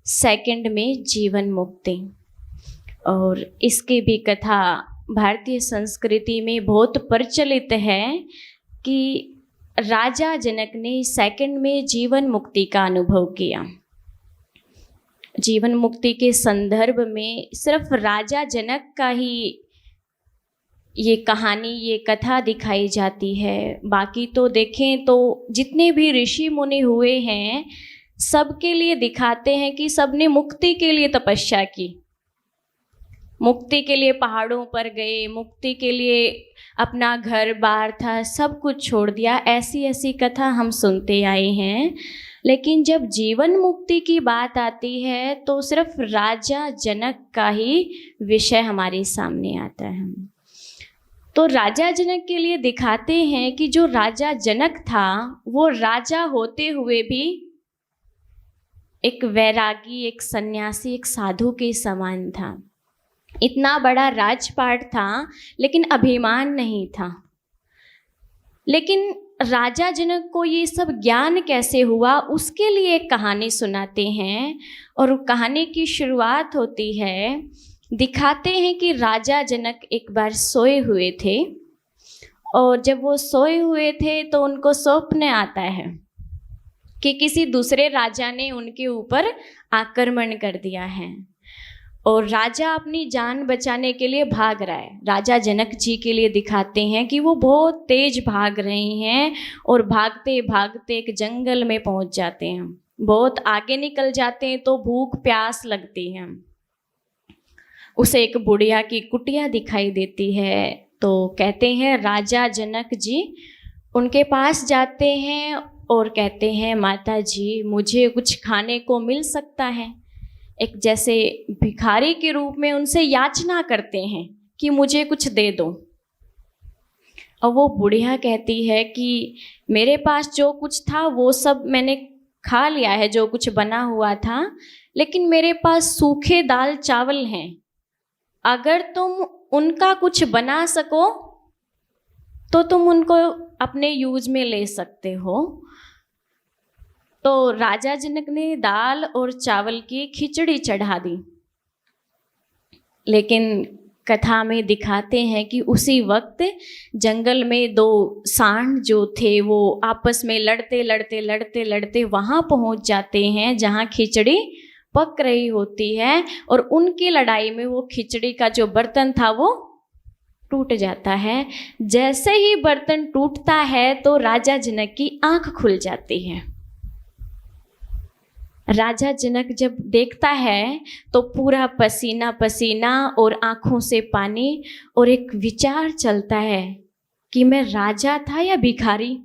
Second में जीवन मुक्ति। और इसकी भी कथा भारतीय संस्कृति में बहुत प्रचलित है कि राजा जनक ने सेकंड में जीवन मुक्ति का अनुभव किया। जीवन मुक्ति के संदर्भ में सिर्फ राजा जनक का ही ये कहानी, ये कथा दिखाई जाती है। बाकी तो देखें तो जितने भी ऋषि मुनि हुए हैं सबके लिए दिखाते हैं कि सबने मुक्ति के लिए तपस्या की, मुक्ति के लिए पहाड़ों पर गए, मुक्ति के लिए अपना घर बार था सब कुछ छोड़ दिया। ऐसी ऐसी कथा हम सुनते आए हैं। लेकिन जब जीवन मुक्ति की बात आती है तो सिर्फ राजा जनक का ही विषय हमारे सामने आता है। तो राजा जनक के लिए दिखाते हैं कि जो राजा जनक था वो राजा होते हुए भी एक वैरागी, एक सन्यासी, एक साधु के समान था। इतना बड़ा राजपाट था लेकिन अभिमान नहीं था। लेकिन राजा जनक को ये सब ज्ञान कैसे हुआ उसके लिए एक कहानी सुनाते हैं। और कहानी की शुरुआत होती है, दिखाते हैं कि राजा जनक एक बार सोए हुए थे और जब वो सोए हुए थे तो उनको स्वप्न आता है कि किसी दूसरे राजा ने उनके ऊपर आक्रमण कर दिया है और राजा अपनी जान बचाने के लिए भाग रहा है। राजा जनक जी के लिए दिखाते हैं कि वो बहुत तेज भाग रहे हैं और भागते भागते एक जंगल में पहुंच जाते हैं। बहुत आगे निकल जाते हैं तो भूख प्यास लगती है। उसे एक बुढ़िया की कुटिया दिखाई देती है तो कहते हैं राजा जनक जी उनके पास जाते हैं और कहते हैं माता जी मुझे कुछ खाने को मिल सकता है। एक जैसे भिखारी के रूप में उनसे याचना करते हैं कि मुझे कुछ दे दो। और वो बुढ़िया कहती है कि मेरे पास जो कुछ था वो सब मैंने खा लिया है, जो कुछ बना हुआ था, लेकिन मेरे पास सूखे दाल चावल हैं, अगर तुम उनका कुछ बना सको तो तुम उनको अपने यूज में ले सकते हो। तो राजा जनक ने दाल और चावल की खिचड़ी चढ़ा दी। लेकिन कथा में दिखाते हैं कि उसी वक्त जंगल में दो सांड जो थे वो आपस में लड़ते लड़ते लड़ते लड़ते वहाँ पहुँच जाते हैं जहाँ खिचड़ी पक रही होती है और उनकी लड़ाई में वो खिचड़ी का जो बर्तन था वो टूट जाता है। जैसे ही बर्तन टूटता है तो राजा जनक की आंख खुल जाती है। राजा जनक जब देखता है तो पूरा पसीना पसीना और आंखों से पानी और एक विचार चलता है कि मैं राजा था या भिखारी।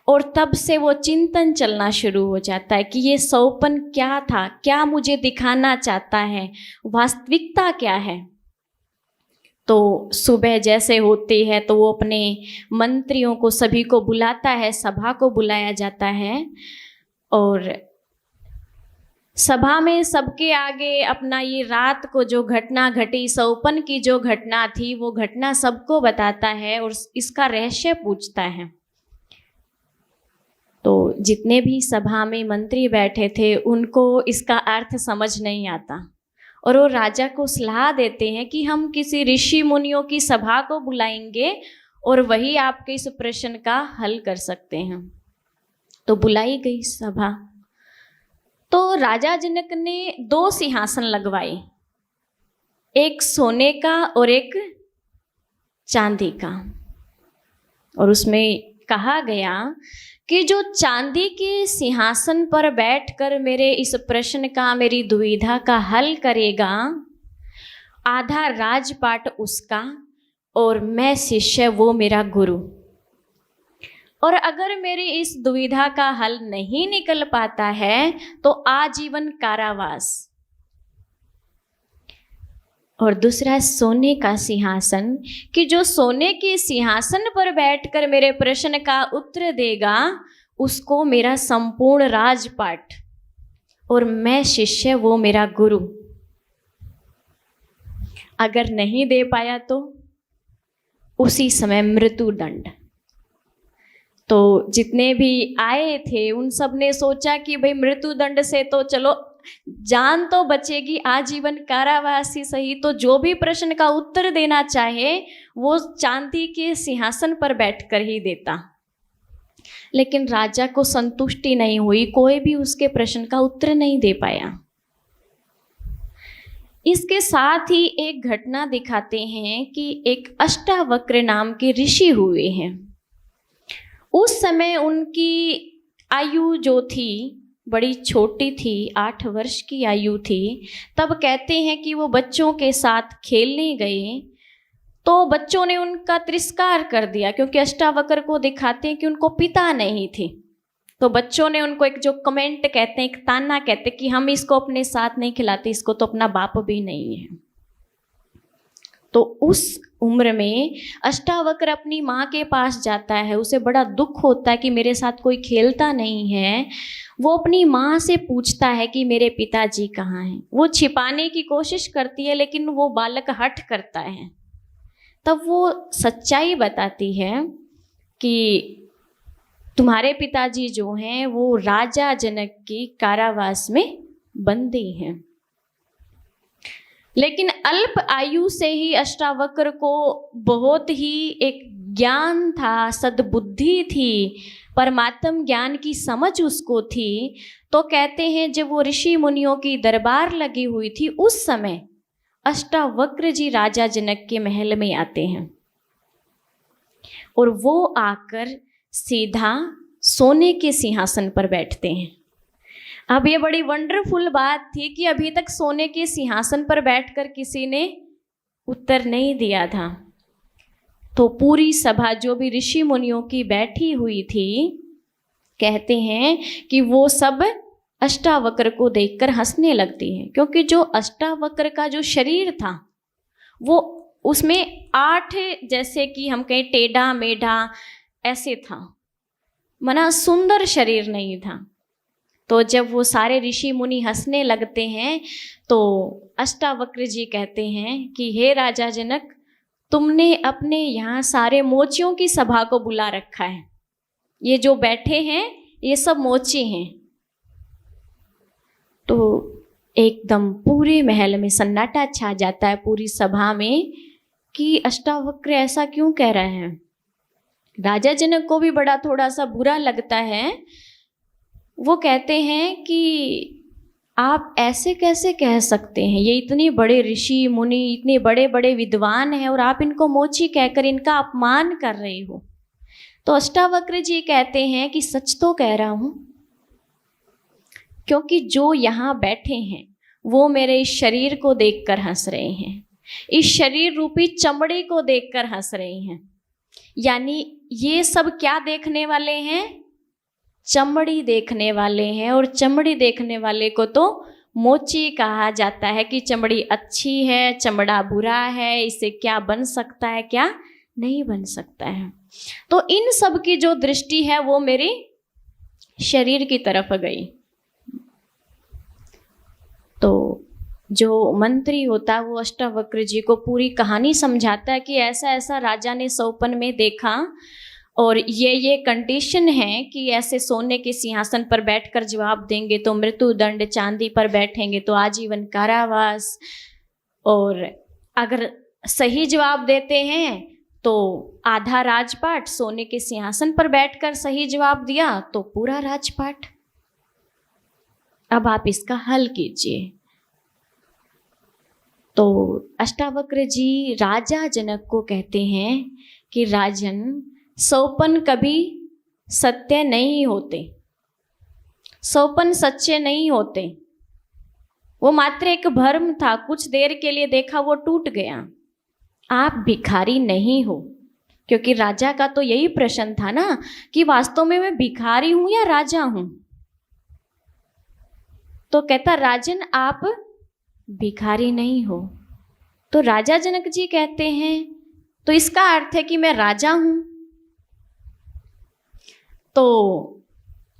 और तब से वो चिंतन चलना शुरू हो जाता है कि ये सौपन क्या था, क्या मुझे दिखाना चाहता है, वास्तविकता क्या है। तो सुबह जैसे होती है तो वो अपने मंत्रियों को सभी को बुलाता है, सभा को बुलाया जाता है और सभा में सबके आगे अपना ये रात को जो घटना घटी, सौपन की जो घटना थी वो घटना सबको बताता है और इसका रहस्य पूछता है। तो जितने भी सभा में मंत्री बैठे थे उनको इसका अर्थ समझ नहीं आता और वो राजा को सलाह देते हैं कि हम किसी ऋषि मुनियों की सभा को बुलाएंगे और वही आपके इस प्रश्न का हल कर सकते हैं। तो बुलाई गई सभा। तो राजा जनक ने दो सिंहासन लगवाए, एक सोने का और एक चांदी का। और उसमें कहा गया कि जो चांदी के सिंहासन पर बैठकर मेरे इस प्रश्न का, मेरी दुविधा का हल करेगा, आधा राजपाट उसका और मैं शिष्य, वो मेरा गुरु। और अगर मेरी इस दुविधा का हल नहीं निकल पाता है तो आजीवन कारावास। और दूसरा सोने का सिंहासन कि जो सोने के सिंहासन पर बैठकर मेरे प्रश्न का उत्तर देगा उसको मेरा संपूर्ण राजपाट और मैं शिष्य, वो मेरा गुरु। अगर नहीं दे पाया तो उसी समय मृत्यु दंड। तो जितने भी आए थे उन सब ने सोचा कि भाई मृत्युदंड से तो चलो जान तो बचेगी, आजीवन कारावास ही सही, तो जो भी प्रश्न का उत्तर देना चाहे वो चांदी के सिंहासन पर बैठकर ही देता। लेकिन राजा को संतुष्टि नहीं हुई, कोई भी उसके प्रश्न का उत्तर नहीं दे पाया। इसके साथ ही एक घटना दिखाते हैं कि एक अष्टावक्र नाम के ऋषि हुए हैं। उस समय उनकी आयु जो थी बड़ी छोटी थी, 8 वर्ष की आयु थी। तब कहते हैं कि वो बच्चों के साथ खेलने गए तो बच्चों ने उनका तिरस्कार कर दिया, क्योंकि अष्टावक्र को दिखाते हैं कि उनको पिता नहीं थे। तो बच्चों ने उनको एक जो कमेंट कहते हैं, एक ताना कहते हैं कि हम इसको अपने साथ नहीं खिलाते, इसको तो अपना बाप भी नहीं है। तो उस उम्र में अष्टावक्र अपनी माँ के पास जाता है, उसे बड़ा दुख होता है कि मेरे साथ कोई खेलता नहीं है। वो अपनी माँ से पूछता है कि मेरे पिताजी कहाँ हैं। वो छिपाने की कोशिश करती है लेकिन वो बालक हठ करता है। तब वो सच्चाई बताती है कि तुम्हारे पिताजी जो हैं वो राजा जनक की कारावास में बंदी हैं। लेकिन अल्प आयु से ही अष्टावक्र को बहुत ही एक ज्ञान था, सद्बुद्धि थी, परमात्म ज्ञान की समझ उसको थी। तो कहते हैं जब वो ऋषि मुनियों की दरबार लगी हुई थी उस समय अष्टावक्र जी राजा जनक के महल में आते हैं और वो आकर सीधा सोने के सिंहासन पर बैठते हैं। अब ये बड़ी वंडरफुल बात थी कि अभी तक सोने के सिंहासन पर बैठकर किसी ने उत्तर नहीं दिया था। तो पूरी सभा जो भी ऋषि मुनियों की बैठी हुई थी, कहते हैं कि वो सब अष्टावक्र को देखकर हंसने लगती हैं, क्योंकि जो अष्टावक्र का जो शरीर था वो उसमें 8 जैसे कि हम कहें टेढ़ा मेढ़ा ऐसे था, मना सुंदर शरीर नहीं था। तो जब वो सारे ऋषि मुनि हंसने लगते हैं तो अष्टावक्र जी कहते हैं कि हे राजा जनक, तुमने अपने यहाँ सारे मोचियों की सभा को बुला रखा है, ये जो बैठे हैं ये सब मोची हैं। तो एकदम पूरे महल में सन्नाटा छा जाता है, पूरी सभा में, कि अष्टावक्र ऐसा क्यों कह रहे हैं। राजा जनक को भी बड़ा थोड़ा सा बुरा लगता है। वो कहते हैं कि आप ऐसे कैसे कह सकते हैं, ये इतने बड़े ऋषि मुनि, इतने बड़े बड़े विद्वान हैं और आप इनको मोची कहकर इनका अपमान कर रहे हो। तो अष्टावक्र जी कहते हैं कि सच तो कह रहा हूँ, क्योंकि जो यहाँ बैठे हैं वो मेरे इस शरीर को देखकर हंस रहे हैं, इस शरीर रूपी चमड़ी को देखकर हंस रहे हैं। यानी ये सब क्या देखने वाले हैं, चमड़ी देखने वाले हैं। और चमड़ी देखने वाले को तो मोची कहा जाता है कि चमड़ी अच्छी है, चमड़ा बुरा है, इससे क्या बन सकता है, क्या नहीं बन सकता है। तो इन सब की जो दृष्टि है वो मेरे शरीर की तरफ गई। तो जो मंत्री होता है वो अष्टावक्र जी को पूरी कहानी समझाता है कि ऐसा ऐसा राजा ने स्वप्न में देखा और ये कंडीशन है कि ऐसे सोने के सिंहासन पर बैठकर जवाब देंगे तो मृत्युदंड, चांदी पर बैठेंगे तो आजीवन कारावास, और अगर सही जवाब देते हैं तो आधा राजपाट, सोने के सिंहासन पर बैठकर सही जवाब दिया तो पूरा राजपाट। अब आप इसका हल कीजिए। तो अष्टावक्र जी राजा जनक को कहते हैं कि राजन, स्वप्न कभी सत्य नहीं होते, स्वप्न सच्चे नहीं होते, वो मात्र एक भ्रम था, कुछ देर के लिए देखा वो टूट गया। आप भिखारी नहीं हो, क्योंकि राजा का तो यही प्रश्न था ना कि वास्तव में मैं भिखारी हूं या राजा हूं। तो कहता राजन आप भिखारी नहीं हो। तो राजा जनक जी कहते हैं तो इसका अर्थ है कि मैं राजा हूं। तो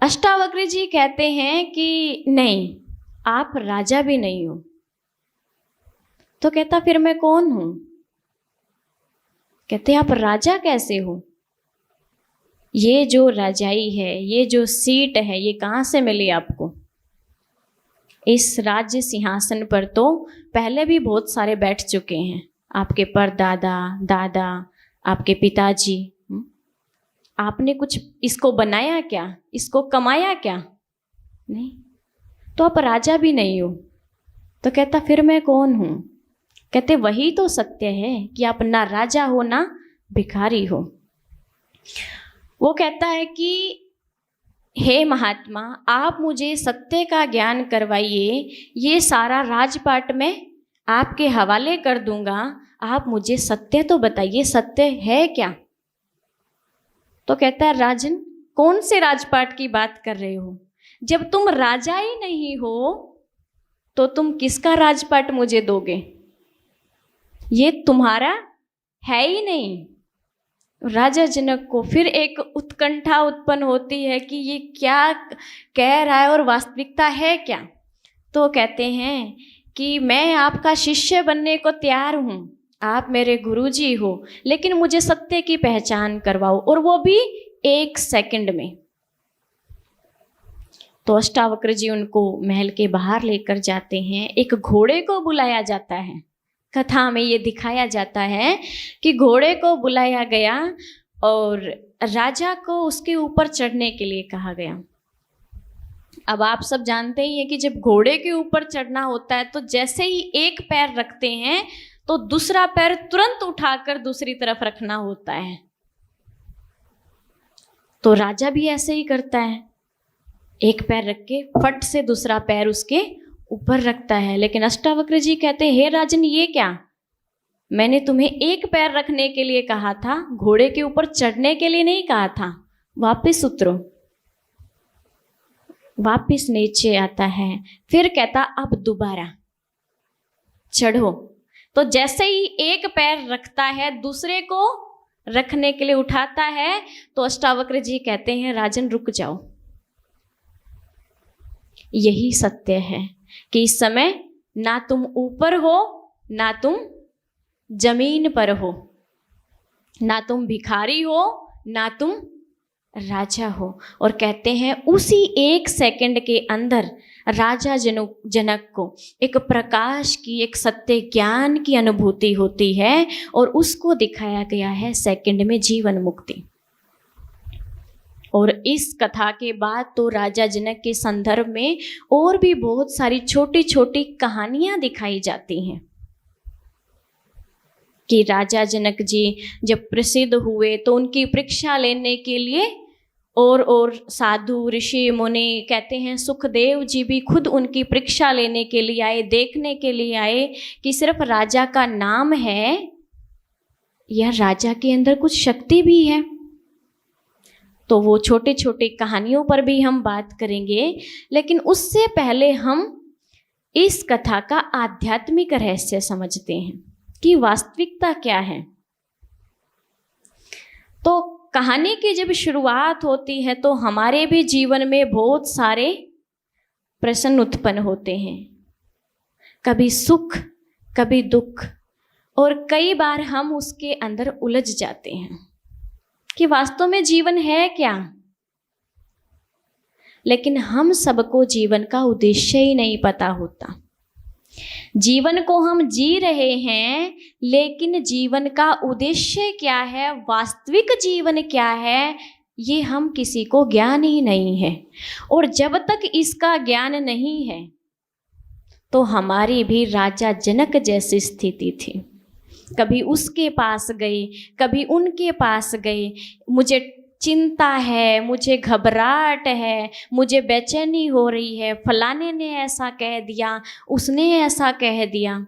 अष्टावक्र जी कहते हैं कि नहीं, आप राजा भी नहीं हो। तो कहता फिर मैं कौन हूं? कहते आप राजा कैसे हो? ये जो रजाई है, ये जो सीट है, ये कहाँ से मिली आपको? इस राज्य सिंहासन पर तो पहले भी बहुत सारे बैठ चुके हैं, आपके परदादा, दादा, आपके पिताजी। आपने कुछ इसको बनाया क्या? इसको कमाया क्या? नहीं। तो आप राजा भी नहीं हो। तो कहता फिर मैं कौन हूँ? कहते वही तो सत्य है कि आप ना राजा हो ना भिखारी हो। वो कहता है कि हे महात्मा, आप मुझे सत्य का ज्ञान करवाइए, ये सारा राजपाट मैं आपके हवाले कर दूंगा, आप मुझे सत्य तो बताइए, सत्य है क्या? तो कहता है राजन, कौन से राजपाट की बात कर रहे हो? जब तुम राजा ही नहीं हो तो तुम किसका राजपाट मुझे दोगे? ये तुम्हारा है ही नहीं। राजा जनक को फिर एक उत्कंठा उत्पन्न होती है कि ये क्या कह रहा है और वास्तविकता है क्या। तो कहते हैं कि मैं आपका शिष्य बनने को तैयार हूँ, आप मेरे गुरुजी हो, लेकिन मुझे सत्य की पहचान करवाओ, और वो भी 1 सेकंड में। तो अष्टावक्र जी उनको महल के बाहर लेकर जाते हैं। एक घोड़े को बुलाया जाता है। कथा में ये दिखाया जाता है कि घोड़े को बुलाया गया और राजा को उसके ऊपर चढ़ने के लिए कहा गया। अब आप सब जानते ही हैं कि जब घोड़े के ऊपर चढ़ना होता है तो जैसे ही एक पैर रखते हैं तो दूसरा पैर तुरंत उठाकर दूसरी तरफ रखना होता है। तो राजा भी ऐसे ही करता है, एक पैर रख के फट से दूसरा पैर उसके ऊपर रखता है। लेकिन अष्टावक्र जी कहते हैं, हे राजन, ये क्या? मैंने तुम्हें एक पैर रखने के लिए कहा था, घोड़े के ऊपर चढ़ने के लिए नहीं कहा था। वापिस उतरो। वापिस नीचे आता है, फिर कहता अब दोबारा चढ़ो। तो जैसे ही एक पैर रखता है, दूसरे को रखने के लिए उठाता है, तो अष्टावक्र जी कहते हैं, राजन रुक जाओ। यही सत्य है कि इस समय ना तुम ऊपर हो ना तुम जमीन पर हो, ना तुम भिखारी हो ना तुम राजा हो। और कहते हैं उसी 1 सेकंड के अंदर राजा जनक को एक प्रकाश की, एक सत्य ज्ञान की अनुभूति होती है, और उसको दिखाया गया है सेकंड में जीवन मुक्ति। और इस कथा के बाद तो राजा जनक के संदर्भ में और भी बहुत सारी छोटी छोटी कहानियां दिखाई जाती हैं कि राजा जनक जी जब प्रसिद्ध हुए तो उनकी परीक्षा लेने के लिए और साधु ऋषि मुनि, कहते हैं सुखदेव जी भी खुद उनकी परीक्षा लेने के लिए आए, देखने के लिए आए कि सिर्फ राजा का नाम है या राजा के अंदर कुछ शक्ति भी है। तो वो छोटे छोटे कहानियों पर भी हम बात करेंगे, लेकिन उससे पहले हम इस कथा का आध्यात्मिक रहस्य समझते हैं कि वास्तविकता क्या है। तो कहानी की जब शुरुआत होती है तो हमारे भी जीवन में बहुत सारे प्रश्न उत्पन्न होते हैं, कभी सुख कभी दुख, और कई बार हम उसके अंदर उलझ जाते हैं कि वास्तव में जीवन है क्या। लेकिन हम सबको जीवन का उद्देश्य ही नहीं पता होता। जीवन को हम जी रहे हैं, लेकिन जीवन का उद्देश्य क्या है, वास्तविक जीवन क्या है, ये हम किसी को ज्ञान ही नहीं है। और जब तक इसका ज्ञान नहीं है तो हमारी भी राजा जनक जैसी स्थिति थी। कभी उसके पास गए, कभी उनके पास गए, मुझे चिंता है, मुझे घबराहट है, मुझे बेचैनी हो रही है, फलाने ने ऐसा कह दिया, उसने ऐसा कह दिया।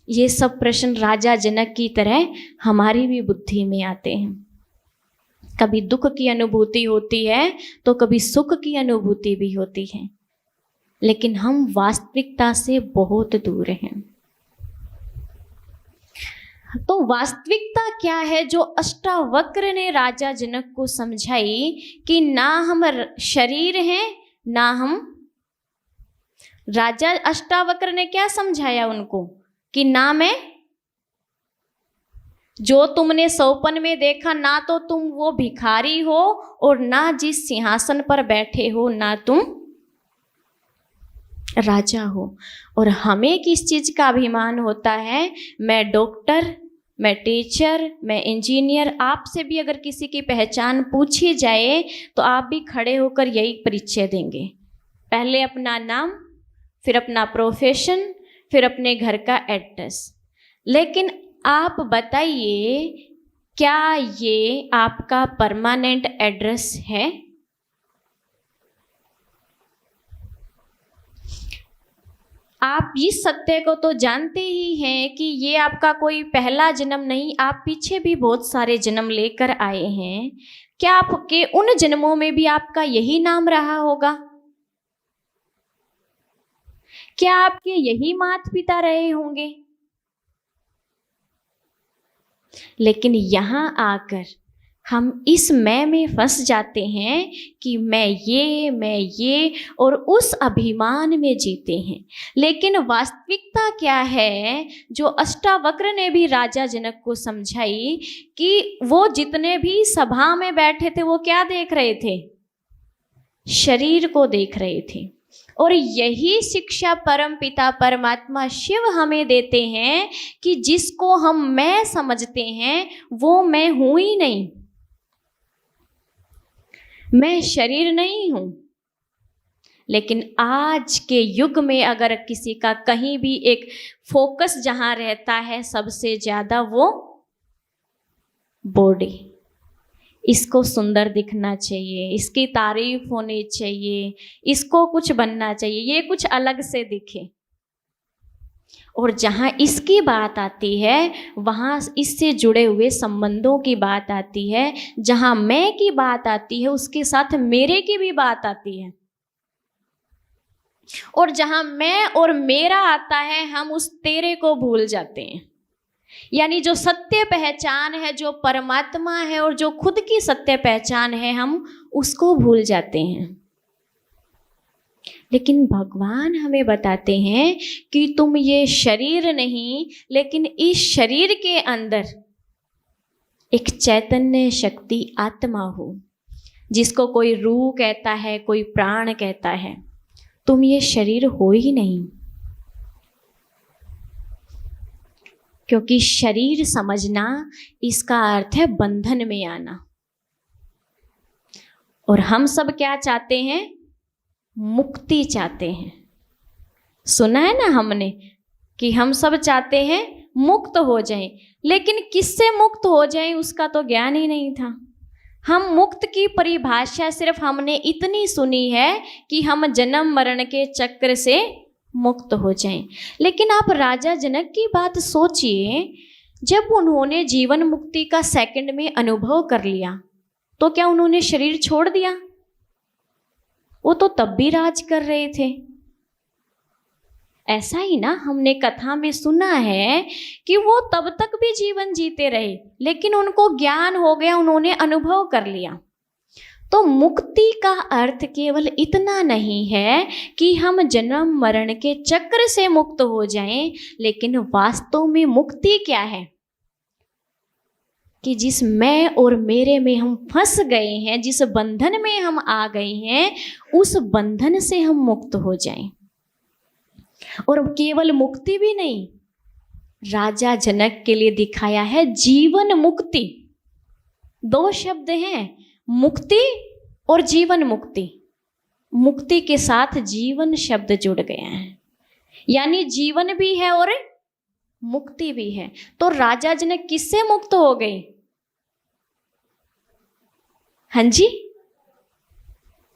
ये सब प्रश्न राजा जनक की तरह हमारी भी बुद्धि में आते हैं। कभी दुख की अनुभूति होती है तो कभी सुख की अनुभूति भी होती है, लेकिन हम वास्तविकता से बहुत दूर हैं। तो वास्तविकता क्या है जो अष्टावक्र ने राजा जनक को समझाई कि ना हम शरीर हैं ना हम। राजा अष्टावक्र ने क्या समझाया उनको कि ना मैं जो तुमने सोपन में देखा, ना तो तुम वो भिखारी हो और ना जिस सिंहासन पर बैठे हो ना तुम राजा हो। और हमें किस चीज़ का अभिमान होता है? मैं डॉक्टर, मैं टीचर, मैं इंजीनियर। आपसे भी अगर किसी की पहचान पूछी जाए तो आप भी खड़े होकर यही परिचय देंगे, पहले अपना नाम, फिर अपना प्रोफेशन, फिर अपने घर का एड्रेस। लेकिन आप बताइए, क्या ये आपका परमानेंट एड्रेस है? आप इस सत्य को तो जानते ही हैं कि ये आपका कोई पहला जन्म नहीं, आप पीछे भी बहुत सारे जन्म लेकर आए हैं। क्या आपके उन जन्मों में भी आपका यही नाम रहा होगा? क्या आपके यही माता पिता रहे होंगे? लेकिन यहाँ आकर हम इस मैं में फंस जाते हैं कि मैं ये और उस अभिमान में जीते हैं। लेकिन वास्तविकता क्या है, जो अष्टावक्र ने भी राजा जनक को समझाई कि वो जितने भी सभा में बैठे थे वो क्या देख रहे थे? शरीर को देख रहे थे। और यही शिक्षा परम पिता परमात्मा शिव हमें देते हैं कि जिसको हम मैं समझते हैं वो मैं हूं ही नहीं, मैं शरीर नहीं हूं। लेकिन आज के युग में अगर किसी का कहीं भी एक फोकस जहां रहता है सबसे ज्यादा, वो बॉडी, इसको सुंदर दिखना चाहिए, इसकी तारीफ होनी चाहिए, इसको कुछ बनना चाहिए, ये कुछ अलग से दिखे। और जहाँ इसकी बात आती है वहाँ इससे जुड़े हुए संबंधों की बात आती है। जहाँ मैं की बात आती है उसके साथ मेरे की भी बात आती है। और जहाँ मैं और मेरा आता है हम उस तेरे को भूल जाते हैं। यानी जो सत्य पहचान है, जो परमात्मा है और जो खुद की सत्य पहचान है, हम उसको भूल जाते हैं। लेकिन भगवान हमें बताते हैं कि तुम ये शरीर नहीं, लेकिन इस शरीर के अंदर एक चैतन्य शक्ति आत्मा हो, जिसको कोई रूह कहता है, कोई प्राण कहता है। तुम ये शरीर हो ही नहीं, क्योंकि शरीर समझना इसका अर्थ है बंधन में आना। और हम सब क्या चाहते हैं? मुक्ति चाहते हैं। सुना है ना हमने कि हम सब चाहते हैं मुक्त हो जाएं, लेकिन किससे मुक्त हो जाएं उसका तो ज्ञान ही नहीं था। हम मुक्त की परिभाषा सिर्फ हमने इतनी सुनी है कि हम जन्म मरण के चक्र से मुक्त हो जाएं। लेकिन आप राजा जनक की बात सोचिए, जब उन्होंने जीवन मुक्ति का सेकंड में अनुभव कर लिया तो क्या उन्होंने शरीर छोड़ दिया? वो तो तब भी राज कर रहे थे। ऐसा ही ना हमने कथा में सुना है कि वो तब तक भी जीवन जीते रहे, लेकिन उनको ज्ञान हो गया, उन्होंने अनुभव कर लिया। तो मुक्ति का अर्थ केवल इतना नहीं है कि हम जन्म मरण के चक्र से मुक्त हो जाएं, लेकिन वास्तव में मुक्ति क्या है कि जिस मैं और मेरे में हम फंस गए हैं, जिस बंधन में हम आ गए हैं, उस बंधन से हम मुक्त हो जाएं। और केवल मुक्ति भी नहीं, राजा जनक के लिए दिखाया है जीवन मुक्ति। दो शब्द हैं, मुक्ति और जीवन मुक्ति। मुक्ति के साथ जीवन शब्द जुड़ गया है, यानी जीवन भी है और मुक्ति भी है। तो राजा जनक किससे मुक्त हो गए? हाँ जी,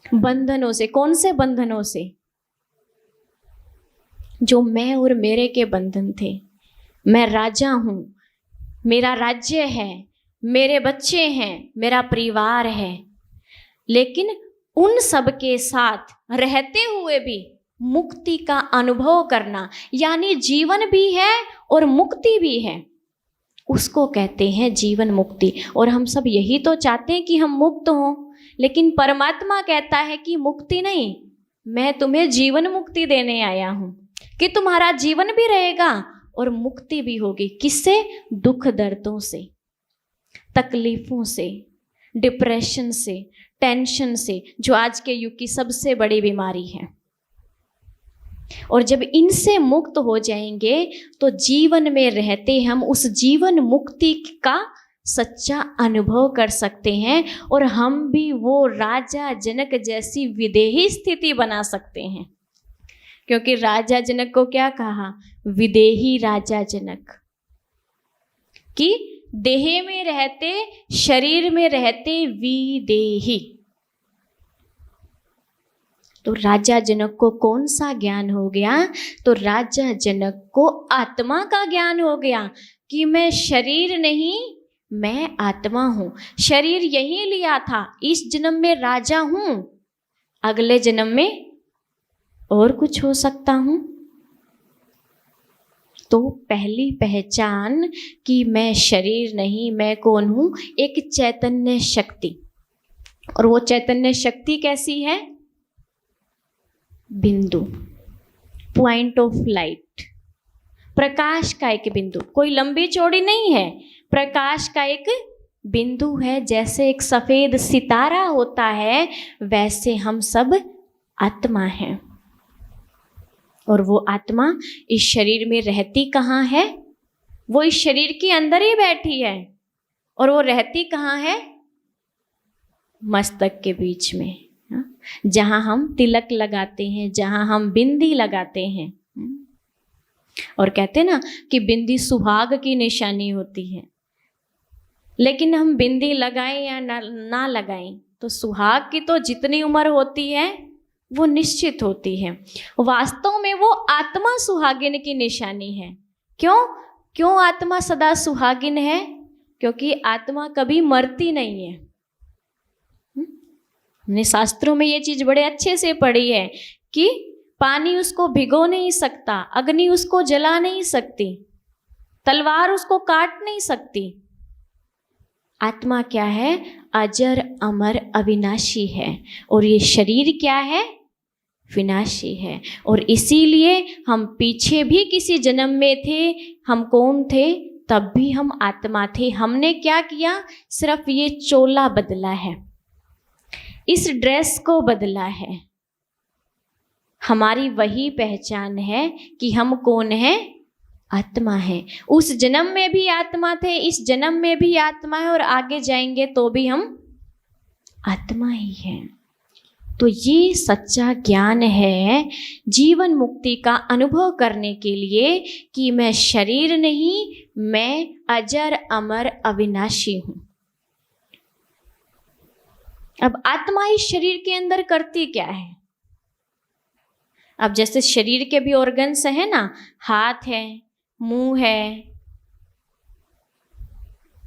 बंधनों से। कौन से बंधनों से? जो मैं और मेरे के बंधन थे। मैं राजा हूं, मेरा राज्य है, मेरे बच्चे हैं, मेरा परिवार है, लेकिन उन सब के साथ रहते हुए भी मुक्ति का अनुभव करना, यानी जीवन भी है और मुक्ति भी है, उसको कहते हैं जीवन मुक्ति। और हम सब यही तो चाहते हैं कि हम मुक्त हों, लेकिन परमात्मा कहता है कि मुक्ति नहीं, मैं तुम्हें जीवन मुक्ति देने आया हूं, कि तुम्हारा जीवन भी रहेगा और मुक्ति भी होगी। किससे? दुख दर्दों से, तकलीफों से, डिप्रेशन से, टेंशन से, जो आज के युग की सबसे बड़ी बीमारी है। और जब इनसे मुक्त हो जाएंगे तो जीवन में रहते हम उस जीवन मुक्ति का सच्चा अनुभव कर सकते हैं, और हम भी वो राजा जनक जैसी विदेही स्थिति बना सकते हैं। क्योंकि राजा जनक को क्या कहा? विदेही राजा जनक, कि देह में रहते, शरीर में रहते विदेही। तो राजा जनक को कौन सा ज्ञान हो गया? तो राजा जनक को आत्मा का ज्ञान हो गया कि मैं शरीर नहीं, मैं आत्मा हूं। शरीर यही लिया था, इस जन्म में राजा हूं, अगले जन्म में और कुछ हो सकता हूं। तो पहली पहचान कि मैं शरीर नहीं, मैं कौन हूं? एक चैतन्य शक्ति। और वो चैतन्य शक्ति कैसी है? बिंदु, पॉइंट ऑफ लाइट, प्रकाश का एक बिंदु। कोई लंबी चौड़ी नहीं है, प्रकाश का एक बिंदु है। जैसे एक सफेद सितारा होता है, वैसे हम सब आत्मा हैं। और वो आत्मा इस शरीर में रहती कहाँ है? वो इस शरीर के अंदर ही बैठी है। और वो रहती कहाँ है? मस्तक के बीच में, जहाँ हम तिलक लगाते हैं, जहाँ हम बिंदी लगाते हैं। और कहते हैं ना कि बिंदी सुहाग की निशानी होती है। लेकिन हम बिंदी लगाएं या ना लगाएं, तो सुहाग की तो जितनी उम्र होती है वो निश्चित होती है। वास्तव में वो आत्मा सुहागिन की निशानी है। क्यों आत्मा सदा सुहागिन है? क्योंकि आत्मा कभी मरती नहीं है। हमने शास्त्रों में ये चीज बड़े अच्छे से पढ़ी है कि पानी उसको भिगो नहीं सकता, अग्नि उसको जला नहीं सकती, तलवार उसको काट नहीं सकती। आत्मा क्या है? अजर अमर अविनाशी है। और ये शरीर क्या है? विनाशी है। और इसीलिए हम पीछे भी किसी जन्म में थे, हम कौन थे? तब भी हम आत्मा थे। हमने क्या किया? सिर्फ ये चोला बदला है, इस ड्रेस को बदला है। हमारी वही पहचान है कि हम कौन है? आत्मा है। उस जन्म में भी आत्मा थे, इस जन्म में भी आत्मा है, और आगे जाएंगे तो भी हम आत्मा ही हैं। तो ये सच्चा ज्ञान है जीवन मुक्ति का अनुभव करने के लिए कि मैं शरीर नहीं, मैं अजर अमर अविनाशी हूं। अब आत्मा इस शरीर के अंदर करती क्या है? अब जैसे शरीर के भी ऑर्गन्स है ना, हाथ है, मुंह है,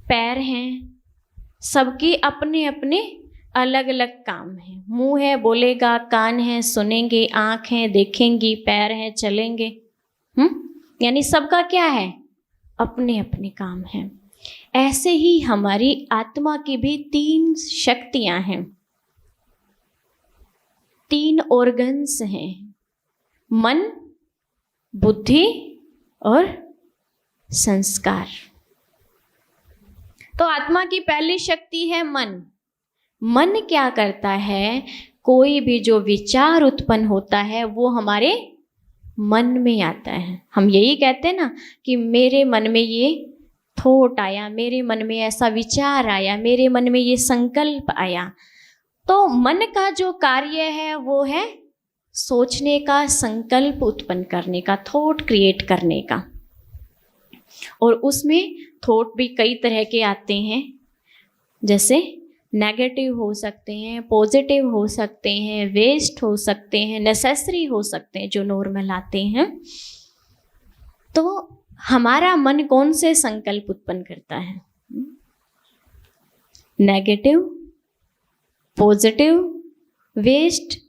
पैर हैं, सबकी अपने अपने अलग अलग काम है। मुंह है, बोलेगा, कान है, सुनेंगे, आँख है, देखेंगी, पैर है, चलेंगे। यानी सबका क्या है? अपने अपने काम है। ऐसे ही हमारी आत्मा की भी 3 शक्तियां हैं, 3 ऑर्गन्स हैं, मन, बुद्धि और संस्कार। तो आत्मा की पहली शक्ति है मन। मन क्या करता है? कोई भी जो विचार उत्पन्न होता है वो हमारे मन में आता है। हम यही कहते हैं ना कि मेरे मन में ये थॉट आया, मेरे मन में ऐसा विचार आया, मेरे मन में ये संकल्प आया। तो मन का जो कार्य है वो है सोचने का, संकल्प उत्पन्न करने का, थॉट क्रिएट करने का। और उसमें थॉट भी कई तरह के आते हैं, जैसे नेगेटिव हो सकते हैं, पॉजिटिव हो सकते हैं, वेस्ट हो सकते हैं, नेसेसरी हो सकते हैं, जो नॉर्मल आते हैं। तो हमारा मन कौन से संकल्प उत्पन्न करता है? नेगेटिव, पॉजिटिव, वेस्ट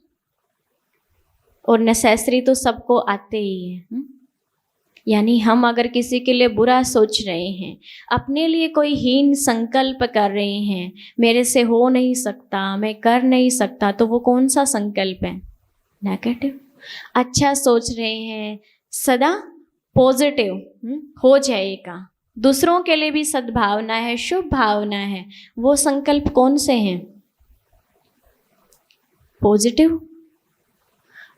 और नेसेसरी तो सबको आते ही हैं। यानी हम अगर किसी के लिए बुरा सोच रहे हैं, अपने लिए कोई हीन संकल्प कर रहे हैं, मेरे से हो नहीं सकता, मैं कर नहीं सकता, तो वो कौन सा संकल्प है? नेगेटिव। अच्छा सोच रहे हैं, सदा पॉजिटिव हो जाएगा, दूसरों के लिए भी सद्भावना है, शुभ भावना है, वो संकल्प कौन से हैं? पॉजिटिव।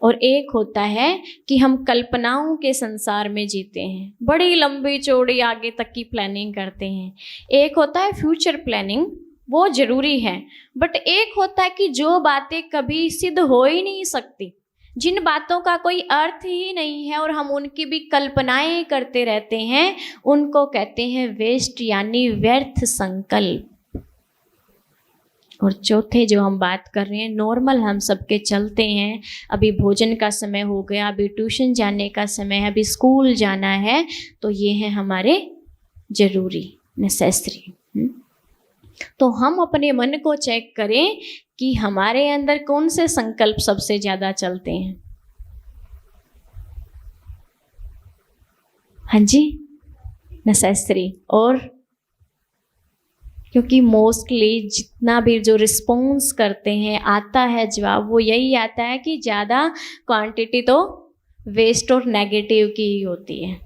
और एक होता है कि हम कल्पनाओं के संसार में जीते हैं, बड़ी लंबी चौड़ी आगे तक की प्लानिंग करते हैं। एक होता है फ्यूचर प्लानिंग, वो जरूरी है, बट एक होता है कि जो बातें कभी सिद्ध हो ही नहीं सकती, जिन बातों का कोई अर्थ ही नहीं है और हम उनकी भी कल्पनाएं करते रहते हैं, उनको कहते हैं वेस्ट, यानी व्यर्थ संकल्प। और चौथे जो हम बात कर रहे हैं, नॉर्मल हम सबके चलते हैं, अभी भोजन का समय हो गया, अभी ट्यूशन जाने का समय है, अभी स्कूल जाना है, तो ये है हमारे जरूरी, नेसेसरी। तो हम अपने मन को चेक करें कि हमारे अंदर कौन से संकल्प सबसे ज्यादा चलते हैं। हाँ जी, नेसेसरी। और क्योंकि मोस्टली जितना भी जो रिस्पॉन्स करते हैं आता है जवाब, वो यही आता है कि ज़्यादा क्वांटिटी तो वेस्ट और नेगेटिव की ही होती है,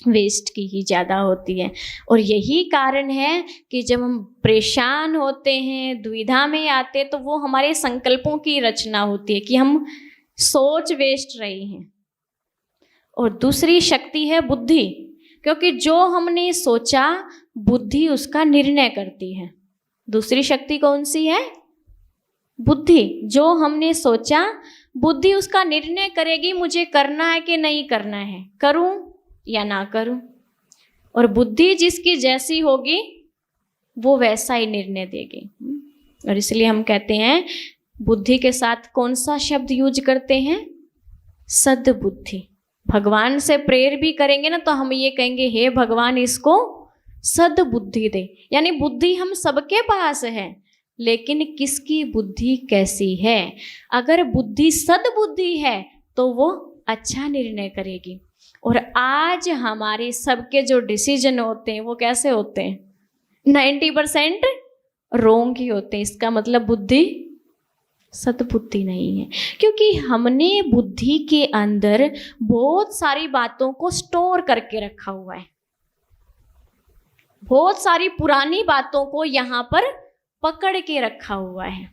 वेस्ट की ही ज़्यादा होती है। और यही कारण है कि जब हम परेशान होते हैं, दुविधा में आते, तो वो हमारे संकल्पों की रचना होती है कि हम सोच वेस्ट रहे हैं। और दूसरी शक्ति है बुद्धि, क्योंकि जो हमने सोचा बुद्धि उसका निर्णय करती है। दूसरी शक्ति कौन सी है? बुद्धि। जो हमने सोचा बुद्धि उसका निर्णय करेगी, मुझे करना है कि नहीं करना है, करूं या ना करूं। और बुद्धि जिसकी जैसी होगी वो वैसा ही निर्णय देगी। और इसलिए हम कहते हैं बुद्धि के साथ कौन सा शब्द यूज करते हैं? सद्बुद्धि। भगवान से प्रेयर भी करेंगे ना, तो हम ये कहेंगे हे भगवान इसको सद्बुद्धि दे। यानी बुद्धि हम सबके पास है, लेकिन किसकी बुद्धि कैसी है। अगर बुद्धि सद्बुद्धि है तो वो अच्छा निर्णय करेगी। और आज हमारे सबके जो डिसीजन होते हैं वो कैसे होते हैं? 90% रोंग ही होते हैं। इसका मतलब बुद्धि सद्बुद्धि नहीं है, क्योंकि हमने बुद्धि के अंदर बहुत सारी बातों को स्टोर करके रखा हुआ है, बहुत सारी पुरानी बातों को यहाँ पर पकड़ के रखा हुआ है।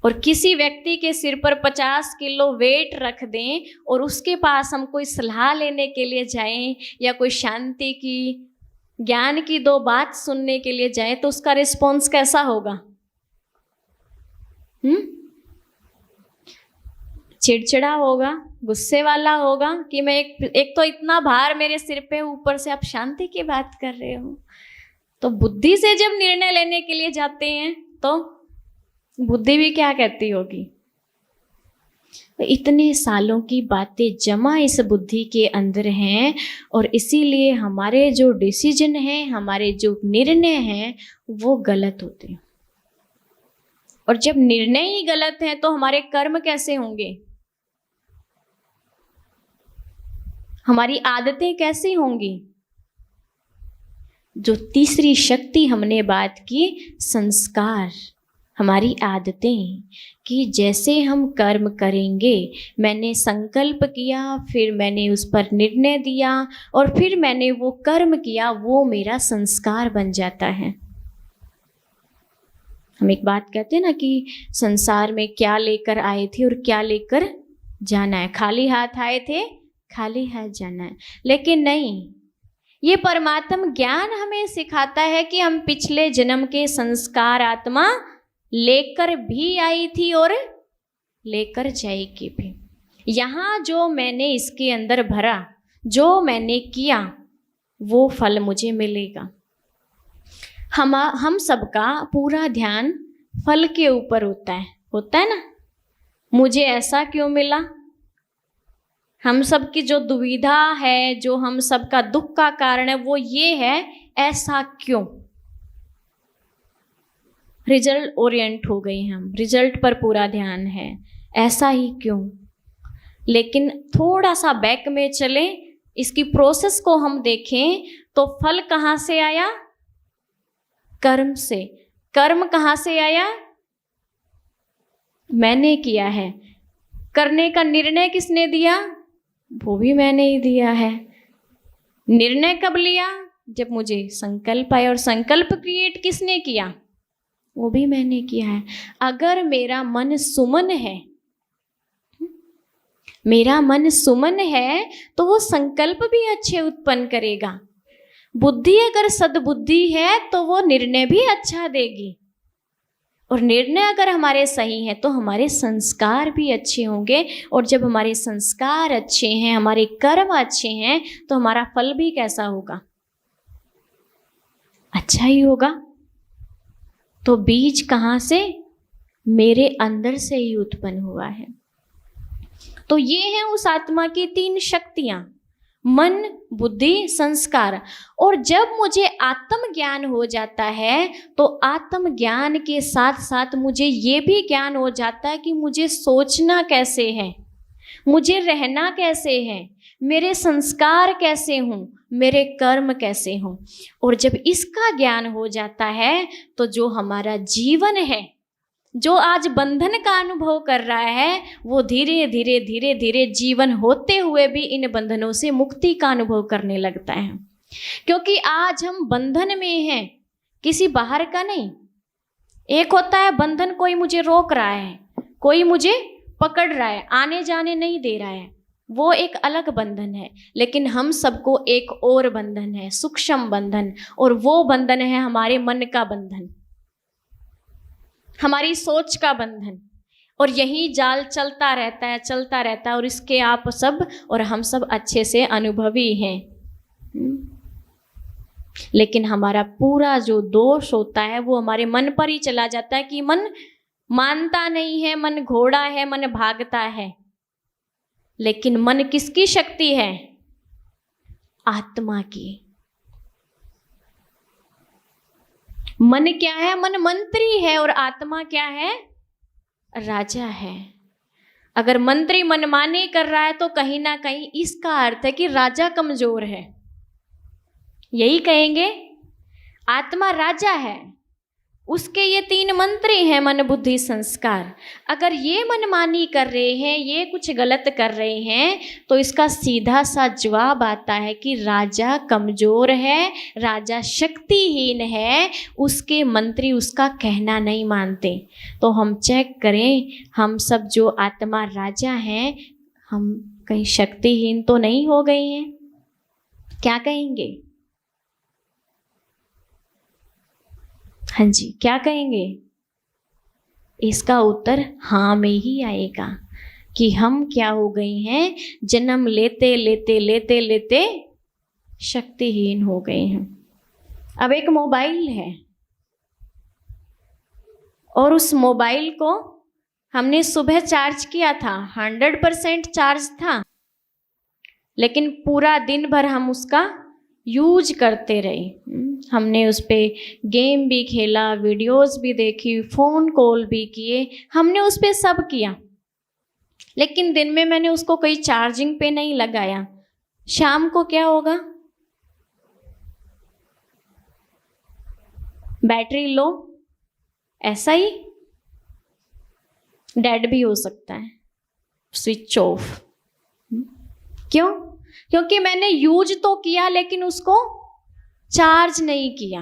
और किसी व्यक्ति के सिर पर 50 किलो वेट रख दें और उसके पास हम कोई सलाह लेने के लिए जाएं या कोई शांति की, ज्ञान की 2 बात सुनने के लिए जाएं, तो उसका रिस्पॉन्स कैसा होगा? चिड़चिड़ा होगा, गुस्से वाला होगा कि मैं एक तो इतना भार मेरे सिर पे, ऊपर से आप शांति की बात कर रहे हो। तो बुद्धि से जब निर्णय लेने के लिए जाते हैं तो बुद्धि भी क्या कहती होगी? तो इतने सालों की बातें जमा इस बुद्धि के अंदर हैं, और इसीलिए हमारे जो डिसीजन हैं, हमारे जो निर्णय हैं, वो गलत होते हैं। और जब निर्णय ही गलत है तो हमारे कर्म कैसे होंगे? हमारी आदतें कैसी होंगी? जो तीसरी शक्ति हमने बात की, संस्कार, हमारी आदतें, कि जैसे हम कर्म करेंगे, मैंने संकल्प किया, फिर मैंने उस पर निर्णय दिया और फिर मैंने वो कर्म किया, वो मेरा संस्कार बन जाता है। हम एक बात कहते हैं ना कि संसार में क्या लेकर आए थे और क्या लेकर जाना है। खाली हाथ आए थे, खाली हाथ जाना है। लेकिन नहीं, ये परमात्म ज्ञान हमें सिखाता है कि हम पिछले जन्म के संस्कार आत्मा लेकर भी आई थी और लेकर जाएगी भी। यहाँ जो मैंने इसके अंदर भरा, जो मैंने किया, वो फल मुझे मिलेगा। हम सबका पूरा ध्यान फल के ऊपर होता है ना। मुझे ऐसा क्यों मिला? हम सब की जो दुविधा है, जो हम सबका दुख का कारण है, वो ये है, ऐसा क्यों? रिजल्ट ओरिएंट हो गए हम, रिजल्ट पर पूरा ध्यान है, ऐसा ही क्यों? लेकिन थोड़ा सा बैक में चले, इसकी प्रोसेस को हम देखें तो फल कहाँ से आया? कर्म से। कर्म कहाँ से आया? मैंने किया है। करने का निर्णय किसने दिया? वो भी मैंने ही दिया है। निर्णय कब लिया? जब मुझे संकल्प आया। और संकल्प क्रिएट किसने किया? वो भी मैंने किया है। अगर मेरा मन सुमन है, मेरा मन सुमन है, तो वो संकल्प भी अच्छे उत्पन्न करेगा। बुद्धि अगर सद्बुद्धि है तो वो निर्णय भी अच्छा देगी। और निर्णय अगर हमारे सही हैं तो हमारे संस्कार भी अच्छे होंगे। और जब हमारे संस्कार अच्छे हैं, हमारे कर्म अच्छे हैं, तो हमारा फल भी कैसा होगा? अच्छा ही होगा। तो बीज कहाँ से? मेरे अंदर से ही उत्पन्न हुआ है। तो ये है उस आत्मा की 3 शक्तियां, मन, बुद्धि, संस्कार। और जब मुझे आत्मज्ञान हो जाता है तो आत्मज्ञान के साथ साथ मुझे ये भी ज्ञान हो जाता है कि मुझे सोचना कैसे है, मुझे रहना कैसे है, मेरे संस्कार कैसे हों, मेरे कर्म कैसे हों। और जब इसका ज्ञान हो जाता है तो जो हमारा जीवन है, जो आज बंधन का अनुभव कर रहा है, वो धीरे धीरे धीरे धीरे जीवन होते हुए भी इन बंधनों से मुक्ति का अनुभव करने लगता है। क्योंकि आज हम बंधन में हैं, किसी बाहर का नहीं। एक होता है बंधन, कोई मुझे रोक रहा है, कोई मुझे पकड़ रहा है, आने जाने नहीं दे रहा है, वो एक अलग बंधन है। लेकिन हम सबको एक और बंधन है, सूक्ष्म बंधन। और वो बंधन है हमारे मन का बंधन, हमारी सोच का बंधन। और यही जाल चलता रहता है, चलता रहता है। और इसके आप सब और हम सब अच्छे से अनुभवी हैं। लेकिन हमारा पूरा जो दोष होता है वो हमारे मन पर ही चला जाता है कि मन मानता नहीं है, मन घोड़ा है, मन भागता है। लेकिन मन किसकी शक्ति है? आत्मा की। मन क्या है? मन मंत्री है। और आत्मा क्या है? राजा है। अगर मंत्री मनमानी कर रहा है तो कहीं ना कहीं इसका अर्थ है कि राजा कमजोर है। यही कहेंगे, आत्मा राजा है, उसके ये 3 मंत्री हैं, मन, बुद्धि, संस्कार। अगर ये मनमानी कर रहे हैं, ये कुछ गलत कर रहे हैं, तो इसका सीधा सा जवाब आता है कि राजा कमजोर है, राजा शक्तिहीन है, उसके मंत्री उसका कहना नहीं मानते। तो हम चेक करें, हम सब जो आत्मा राजा हैं, हम कहीं शक्तिहीन तो नहीं हो गए हैं? क्या कहेंगे? हाँ जी, क्या कहेंगे? इसका उत्तर हाँ में ही आएगा कि हम क्या हो गए हैं? जन्म लेते लेते लेते लेते शक्तिहीन हो गए हैं। अब एक मोबाइल है और उस मोबाइल को हमने सुबह चार्ज किया था, 100% चार्ज था, लेकिन पूरा दिन भर हम उसका यूज करते रहे। हमने उस पर गेम भी खेला, वीडियोस भी देखी, फ़ोन कॉल भी किए, हमने उस पर सब किया। लेकिन दिन में मैंने उसको कहीं चार्जिंग पे नहीं लगाया। शाम को क्या होगा? बैटरी लो, ऐसा ही डेड भी हो सकता है, स्विच ऑफ। क्यों? क्योंकि मैंने यूज तो किया लेकिन उसको चार्ज नहीं किया।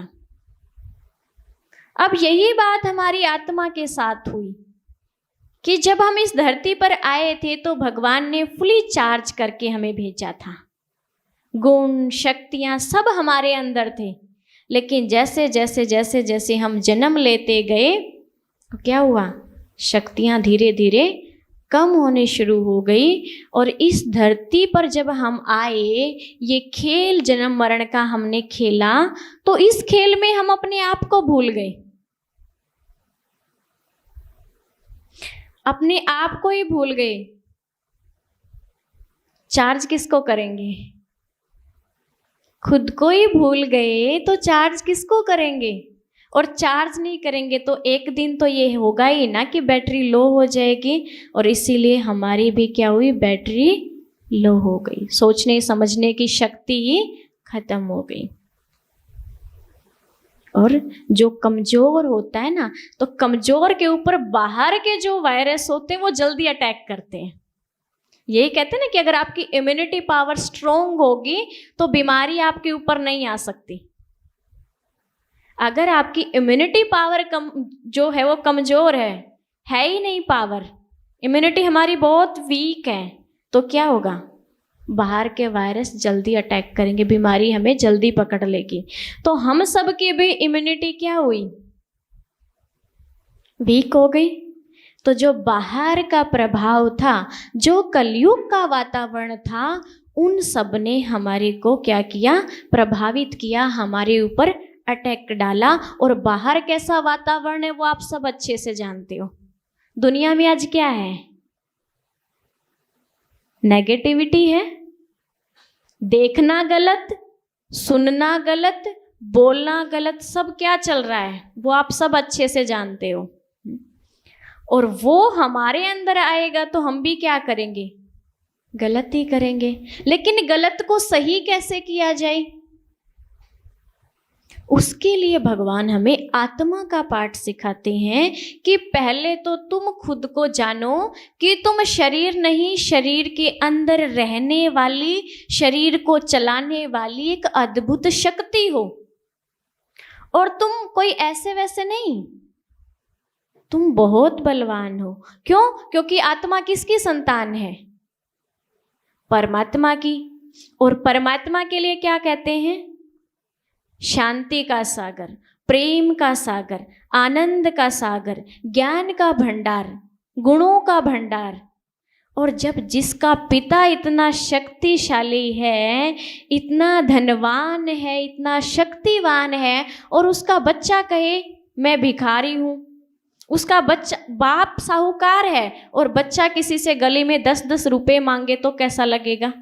अब यही बात हमारी आत्मा के साथ हुई कि जब हम इस धरती पर आए थे तो भगवान ने फुली चार्ज करके हमें भेजा था। गुण, शक्तियां सब हमारे अंदर थे। लेकिन जैसे जैसे जैसे जैसे हम जन्म लेते गए तो क्या हुआ? शक्तियां धीरे धीरे कम होने शुरू हो गई। और इस धरती पर जब हम आए, ये खेल जन्म मरण का हमने खेला, तो इस खेल में हम अपने आप को भूल गए, अपने आप को ही भूल गए। चार्ज किसको करेंगे? खुद को ही भूल गए तो चार्ज किसको करेंगे? और चार्ज नहीं करेंगे तो एक दिन तो ये होगा ही ना कि बैटरी लो हो जाएगी। और इसीलिए हमारी भी क्या हुई? बैटरी लो हो गई, सोचने समझने की शक्ति ही खत्म हो गई। और जो कमजोर होता है ना, तो कमजोर के ऊपर बाहर के जो वायरस होते हैं वो जल्दी अटैक करते हैं। यही कहते हैं ना कि अगर आपकी इम्यूनिटी पावर स्ट्रोंग होगी तो बीमारी आपके ऊपर नहीं आ सकती। अगर आपकी इम्यूनिटी पावर कम जो है वो कमजोर है ही नहीं पावर, इम्यूनिटी हमारी बहुत वीक है, तो क्या होगा? बाहर के वायरस जल्दी अटैक करेंगे, बीमारी हमें जल्दी पकड़ लेगी। तो हम सब की भी इम्यूनिटी क्या हुई? वीक हो गई। तो जो बाहर का प्रभाव था, जो कलयुग का वातावरण था, उन सब ने हमारे को क्या किया? प्रभावित किया, हमारे ऊपर अटैक डाला। और बाहर कैसा वातावरण है वो आप सब अच्छे से जानते हो। दुनिया में आज क्या है? नेगेटिविटी है, देखना गलत, सुनना गलत, बोलना गलत, सब क्या चल रहा है वो आप सब अच्छे से जानते हो। और वो हमारे अंदर आएगा तो हम भी क्या करेंगे? गलत ही करेंगे। लेकिन गलत को सही कैसे किया जाए? उसके लिए भगवान हमें आत्मा का पाठ सिखाते हैं कि पहले तो तुम खुद को जानो कि तुम शरीर नहीं, शरीर के अंदर रहने वाली, शरीर को चलाने वाली एक अद्भुत शक्ति हो। और तुम कोई ऐसे वैसे नहीं, तुम बहुत बलवान हो। क्यों? क्योंकि आत्मा किसकी संतान है? परमात्मा की। और परमात्मा के लिए क्या कहते हैं? शांति का सागर, प्रेम का सागर, आनंद का सागर, ज्ञान का भंडार, गुणों का भंडार। और जब जिसका पिता इतना शक्तिशाली है, इतना धनवान है, इतना शक्तिवान है, और उसका बच्चा कहे मैं भिखारी हूं, उसका बच्चा, बाप साहूकार है और बच्चा किसी से गली में 10-10 रुपए मांगे तो कैसा लगेगा?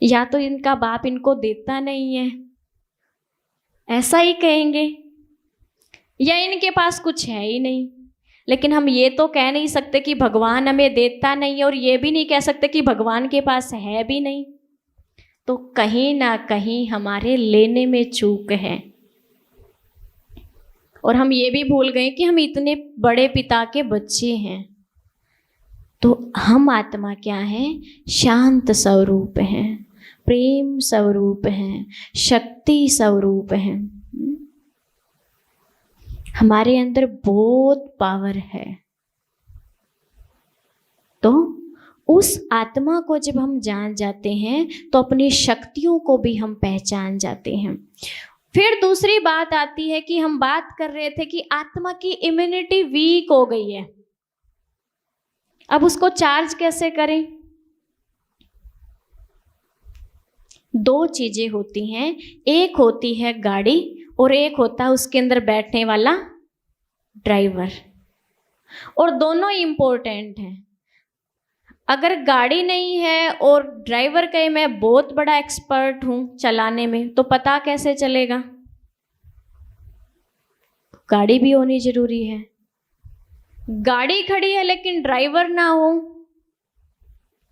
या तो इनका बाप इनको देता नहीं है, ऐसा ही कहेंगे, या इनके पास कुछ है ही नहीं। लेकिन हम ये तो कह नहीं सकते कि भगवान हमें देता नहीं है, और ये भी नहीं कह सकते कि भगवान के पास है भी नहीं। तो कहीं ना कहीं हमारे लेने में चूक है। और हम ये भी भूल गए कि हम इतने बड़े पिता के बच्चे हैं। तो हम आत्मा क्या है? शांत स्वरूप हैं, प्रेम स्वरूप हैं, शक्ति स्वरूप हैं। हमारे अंदर बहुत पावर है। तो उस आत्मा को जब हम जान जाते हैं तो अपनी शक्तियों को भी हम पहचान जाते हैं। फिर दूसरी बात आती है कि हम बात कर रहे थे कि आत्मा की इम्यूनिटी वीक हो गई है। अब उसको चार्ज कैसे करें? दो चीजें होती हैं, एक होती है गाड़ी और एक होता है उसके अंदर बैठने वाला ड्राइवर। और दोनों इंपॉर्टेंट हैं। अगर गाड़ी नहीं है और ड्राइवर कहे मैं बहुत बड़ा एक्सपर्ट हूं चलाने में, तो पता कैसे चलेगा? गाड़ी भी होनी जरूरी है। गाड़ी खड़ी है लेकिन ड्राइवर ना हो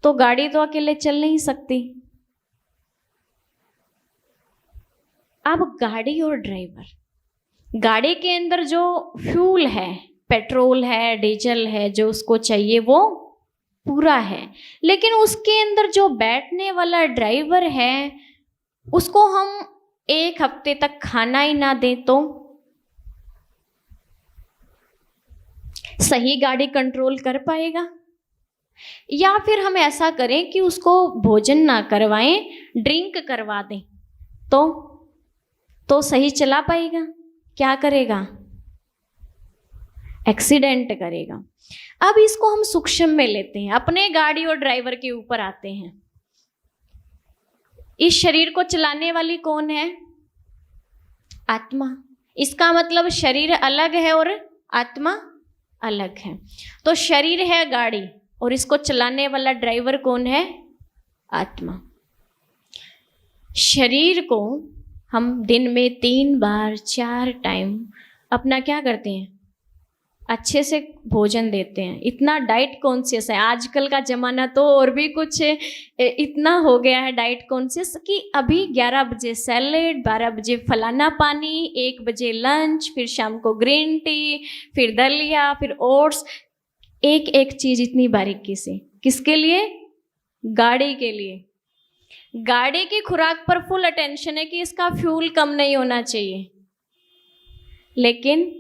तो गाड़ी तो अकेले चल नहीं सकती। अब गाड़ी और ड्राइवर, गाड़ी के अंदर जो फ्यूल है, पेट्रोल है, डीजल है, जो उसको चाहिए वो पूरा है, लेकिन उसके अंदर जो बैठने वाला ड्राइवर है उसको हम 1 हफ्ते तक खाना ही ना दें तो सही गाड़ी कंट्रोल कर पाएगा? या फिर हम ऐसा करें कि उसको भोजन ना करवाएं, ड्रिंक करवा दें तो सही चला पाएगा? क्या करेगा? एक्सीडेंट करेगा। अब इसको हम सूक्ष्म में लेते हैं, अपने गाड़ी और ड्राइवर के ऊपर आते हैं। इस शरीर को चलाने वाली कौन है? आत्मा। इसका मतलब शरीर अलग है और आत्मा अलग है। तो शरीर है गाड़ी और इसको चलाने वाला ड्राइवर कौन है? आत्मा। शरीर को हम दिन में 3 बार 4 टाइम अपना क्या करते हैं? अच्छे से भोजन देते हैं। इतना डाइट कॉन्शियस है आजकल का ज़माना, तो और भी कुछ इतना हो गया है डाइट कॉन्शियस कि अभी 11 बजे सैलेड, 12 बजे फलाना पानी, 1 बजे लंच, फिर शाम को ग्रीन टी, फिर दलिया, फिर ओट्स, एक एक चीज़ इतनी बारीकी से। किसके लिए? गाड़ी के लिए। गाड़ी की खुराक पर फुल अटेंशन है कि इसका फ्यूल कम नहीं होना चाहिए, लेकिन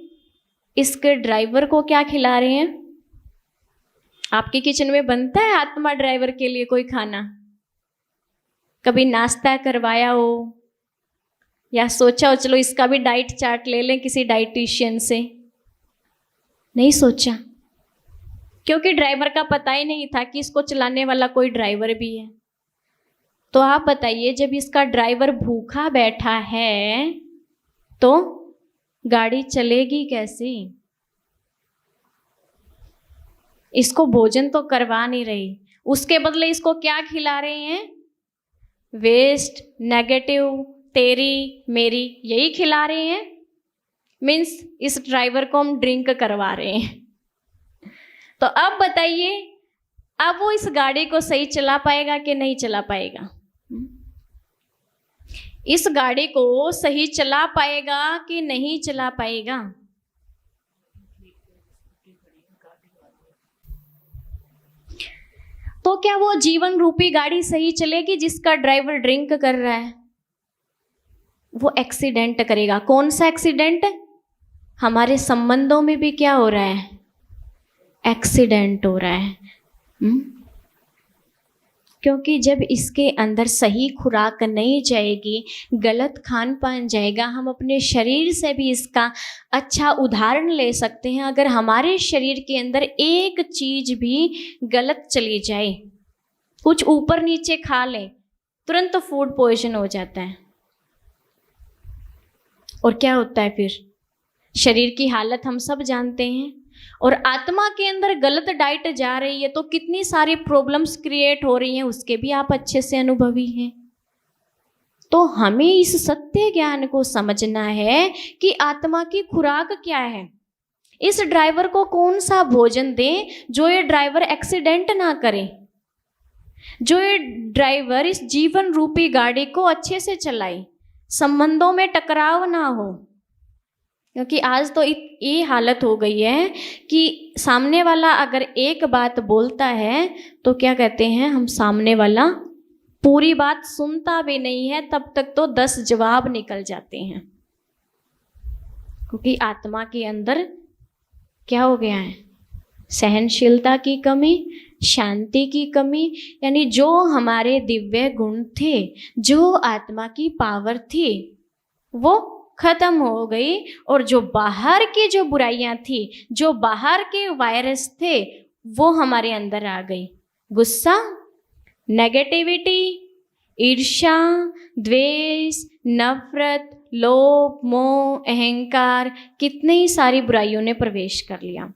इसके ड्राइवर को क्या खिला रहे हैं? आपके किचन में बनता है आत्मा ड्राइवर के लिए कोई खाना? कभी नाश्ता करवाया हो या सोचा हो चलो इसका भी डाइट चार्ट ले लें किसी डाइटिशियन से? नहीं सोचा, क्योंकि ड्राइवर का पता ही नहीं था कि इसको चलाने वाला कोई ड्राइवर भी है। तो आप बताइए, जब इसका ड्राइवर भूखा बैठा है तो गाड़ी चलेगी कैसे? इसको भोजन तो करवा नहीं रही, उसके बदले इसको क्या खिला रहे हैं? वेस्ट, नेगेटिव, तेरी मेरी, यही खिला रहे हैं। मीन्स इस ड्राइवर को हम ड्रिंक करवा रहे हैं। तो अब बताइए, अब वो इस गाड़ी को सही चला पाएगा कि नहीं चला पाएगा? इस गाड़ी को सही चला पाएगा कि नहीं चला पाएगा? तो क्या वो जीवन रूपी गाड़ी सही चलेगी जिसका ड्राइवर ड्रिंक कर रहा है? वो एक्सीडेंट करेगा। कौन सा एक्सीडेंट? हमारे संबंधों में भी क्या हो रहा है? एक्सीडेंट हो रहा है। क्योंकि जब इसके अंदर सही खुराक नहीं जाएगी, गलत खान पान जाएगा। हम अपने शरीर से भी इसका अच्छा उदाहरण ले सकते हैं। अगर हमारे शरीर के अंदर एक चीज भी गलत चली जाए, कुछ ऊपर नीचे खा लें, तुरंत फूड पॉइजन हो जाता है। और क्या होता है फिर? शरीर की हालत हम सब जानते हैं। और आत्मा के अंदर गलत डाइट जा रही है तो कितनी सारी प्रॉब्लम्स क्रिएट हो रही हैं, उसके भी आप अच्छे से अनुभवी हैं। तो हमें इस सत्य ज्ञान को समझना है कि आत्मा की खुराक क्या है। इस ड्राइवर को कौन सा भोजन दें जो ये ड्राइवर एक्सीडेंट ना करे, जो ये ड्राइवर इस जीवन रूपी गाड़ी को अच्छे से चलाए, संबंधों में टकराव ना हो। क्योंकि आज तो ये हालत हो गई है कि सामने वाला अगर एक बात बोलता है तो क्या कहते हैं हम, सामने वाला पूरी बात सुनता भी नहीं है, तब तक तो 10 जवाब निकल जाते हैं। क्योंकि आत्मा के अंदर क्या हो गया है? सहनशीलता की कमी, शांति की कमी। यानी जो हमारे दिव्य गुण थे, जो आत्मा की पावर थी, वो खत्म हो गई। और जो बाहर की जो बुराइयां थी, जो बाहर के वायरस थे, वो हमारे अंदर आ गई। गुस्सा, नेगेटिविटी, ईर्ष्या, द्वेष, नफरत, लोभ, मोह, अहंकार, कितनी सारी बुराइयों ने प्रवेश कर लिया।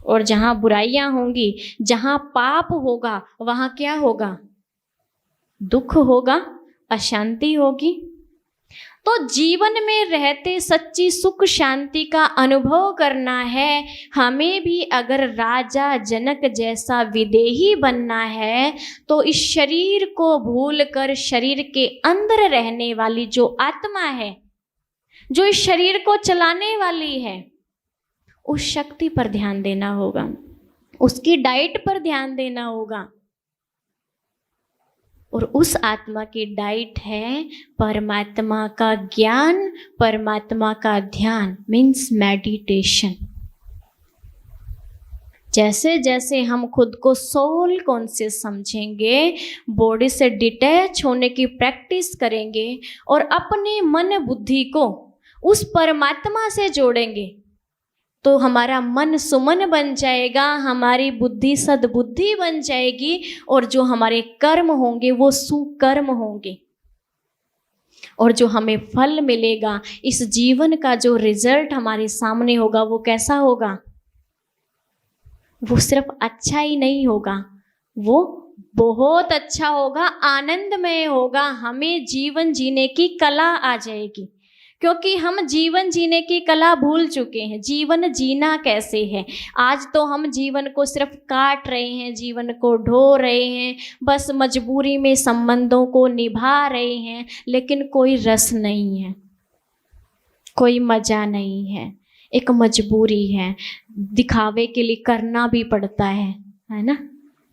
और जहां बुराइयां होंगी, जहां पाप होगा, वहां क्या होगा? दुख होगा, अशांति होगी। तो जीवन में रहते सच्ची सुख शांति का अनुभव करना है हमें भी। अगर राजा जनक जैसा विदेही बनना है तो इस शरीर को भूलकर शरीर के अंदर रहने वाली जो आत्मा है, जो इस शरीर को चलाने वाली है, उस शक्ति पर ध्यान देना होगा, उसकी डाइट पर ध्यान देना होगा। और उस आत्मा की डाइट है परमात्मा का ज्ञान, परमात्मा का ध्यान, मीन्स मेडिटेशन। जैसे जैसे हम खुद को सोल कॉन्शियस समझेंगे, बॉडी से डिटैच होने की प्रैक्टिस करेंगे और अपने मन बुद्धि को उस परमात्मा से जोड़ेंगे, तो हमारा मन सुमन बन जाएगा, हमारी बुद्धि सद्बुद्धि बन जाएगी। और जो हमारे कर्म होंगे वो सुकर्म होंगे। और जो हमें फल मिलेगा, इस जीवन का जो रिजल्ट हमारे सामने होगा, वो कैसा होगा? वो सिर्फ अच्छा ही नहीं होगा, वो बहुत अच्छा होगा, आनंदमय होगा। हमें जीवन जीने की कला आ जाएगी, क्योंकि हम जीवन जीने की कला भूल चुके हैं। जीवन जीना कैसे है? आज तो हम जीवन को सिर्फ काट रहे हैं, जीवन को ढो रहे हैं, बस मजबूरी में संबंधों को निभा रहे हैं, लेकिन कोई रस नहीं है, कोई मजा नहीं है। एक मजबूरी है, दिखावे के लिए करना भी पड़ता है ना?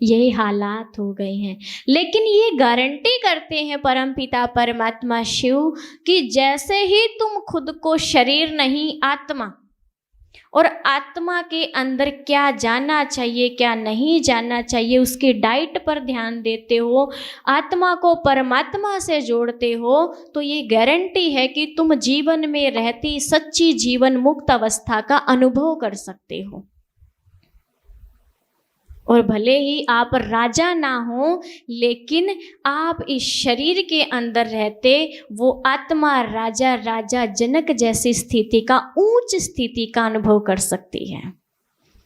यही हालात हो गए हैं। लेकिन ये गारंटी करते हैं परमपिता परमात्मा शिव कि जैसे ही तुम खुद को शरीर नहीं आत्मा, और आत्मा के अंदर क्या जाना चाहिए क्या नहीं जाना चाहिए उसके डाइट पर ध्यान देते हो, आत्मा को परमात्मा से जोड़ते हो, तो ये गारंटी है कि तुम जीवन में रहती सच्ची जीवन मुक्त अवस्था का अनुभव कर सकते हो। और भले ही आप राजा ना हो, लेकिन आप इस शरीर के अंदर रहते वो आत्मा राजा जनक जैसी स्थिति का, उच्च स्थिति का अनुभव कर सकती है।